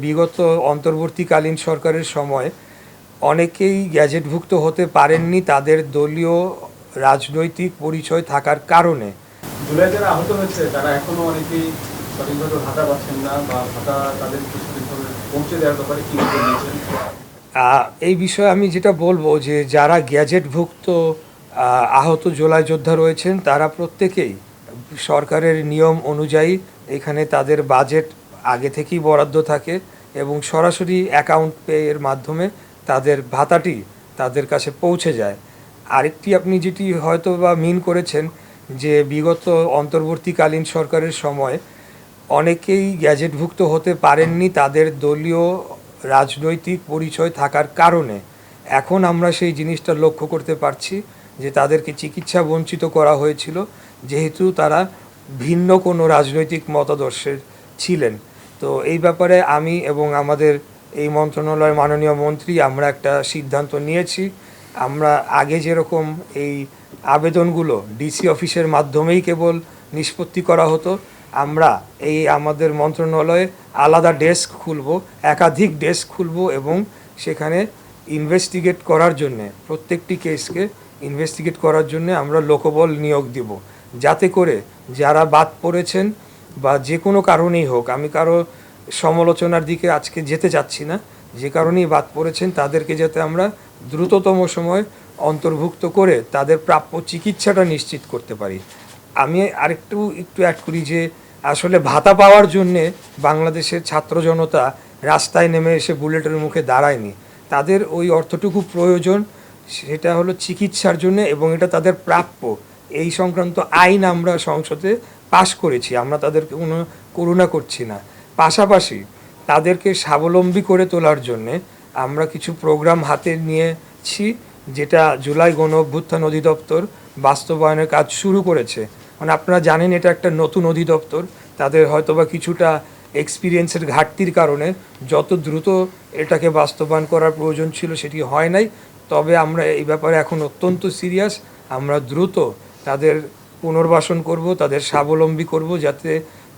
বিগত অন্তর্বর্তীকালীন সরকারের সময় অনেকেই গ্যাজেটভুক্ত হতে পারেননি তাদের দলীয় রাজনৈতিক পরিচয় থাকার কারণে। জুলাই যারা আহত হয়েছে তারা এখনো অনেকেই সঠিকভাবে ভাতা পাচ্ছেন না বা ভাতা তাদেরকে সঠিকভাবে পৌঁছে দেওয়ার ব্যাপারে কি উদ্যোগ নিয়েছেন? এই বিষয়ে আমি যেটা বলবো যে যারা গ্যাজেটভুক্ত আহত জুলাই যোদ্ধা রয়েছেন তারা প্রত্যেকেই সরকারের নিয়ম অনুযায়ী এখানে তাদের বাজেট আগে থেকেই বরাদ্দ থাকে এবং সরাসরি অ্যাকাউন্ট পে এর মাধ্যমে তাদের ভাতাটি তাদের কাছে পৌঁছে যায়। আরেকটি আপনি যেটি হয়তো বা মিন করেছেন যে বিগত অন্তর্বর্তীকালীন সরকারের সময় অনেকেই গ্যাজেটভুক্ত হতে পারেননি তাদের দলীয় রাজনৈতিক পরিচয় থাকার কারণে। এখন আমরা সেই জিনিসটা লক্ষ্য করতে পারছি যে তাদেরকে চিকিৎসা বঞ্চিত করা হয়েছিল যেহেতু তারা ভিন্ন কোনো রাজনৈতিক মতাদর্শের ছিলেন। তো এই ব্যাপারে আমি এবং আমাদের এই মন্ত্রণালয়ের মাননীয় মন্ত্রী আমরা একটা সিদ্ধান্ত নিয়েছি। আমরা আগে যেরকম এই আবেদনগুলো ডিসি অফিসের মাধ্যমেই কেবল নিষ্পত্তি করা হতো, আমরা এই আমাদের মন্ত্রণালয়ে আলাদা ডেস্ক খুলব, একাধিক ডেস্ক খুলব এবং সেখানে ইনভেস্টিগেট করার জন্যে প্রত্যেকটি কেসকে ইনভেস্টিগেট করার জন্য আমরা লোকবল নিয়োগ দিব, যাতে করে যারা বাদ পড়েছেন বা যে কোনো কারণেই হোক, আমি কারো সমালোচনার দিকে আজকে যেতে চাচ্ছি না, যে কারণেই বাদ পড়েছেন তাদেরকে যাতে আমরা দ্রুততম সময় অন্তর্ভুক্ত করে তাদের প্রাপ্য চিকিৎসাটা নিশ্চিত করতে পারি। আমি একটু অ্যাড করি যে আসলে ভাতা পাওয়ার জন্যে বাংলাদেশের ছাত্র জনতা রাস্তায় নেমে এসে বুলেটের মুখে দাঁড়ায়নি। তাদের ওই অর্থটুকু প্রয়োজন, সেটা হলো চিকিৎসার জন্য এবং এটা তাদের প্রাপ্য। এই সংক্রান্ত আইন আমরা সংসদে পাশ করেছি, আমরা তাদেরকে কোনো করুণা করছি না। পাশাপাশি তাদেরকে স্বাবলম্বী করে তোলার জন্যে আমরা কিছু প্রোগ্রাম হাতে নিয়েছি, যেটা জুলাই গণ অভ্যুত্থান অধিদপ্তর বাস্তবায়নের কাজ শুরু করেছে। মানে আপনারা জানেন এটা একটা নতুন অধিদপ্তর, তাদের হয়তোবা কিছুটা এক্সপিরিয়েন্সের ঘাটতির কারণে যত দ্রুত এটাকে বাস্তবায়ন করার প্রয়োজন ছিল সেটি হয় নাই। তবে আমরা এই ব্যাপারে এখন অত্যন্ত সিরিয়াস, আমরা দ্রুত তাদের পুনর্বাসন করব, তাদের স্বাবলম্বী করব, যাতে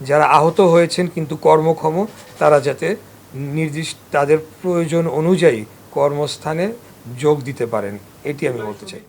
যারা আহত হয়েছেন কিন্তু কর্মক্ষম তারা যাতে নির্দিষ্ট তাদের প্রয়োজন অনুযায়ী কর্মস্থানে যোগ দিতে পারেন, এটি আমি বলতে চাই।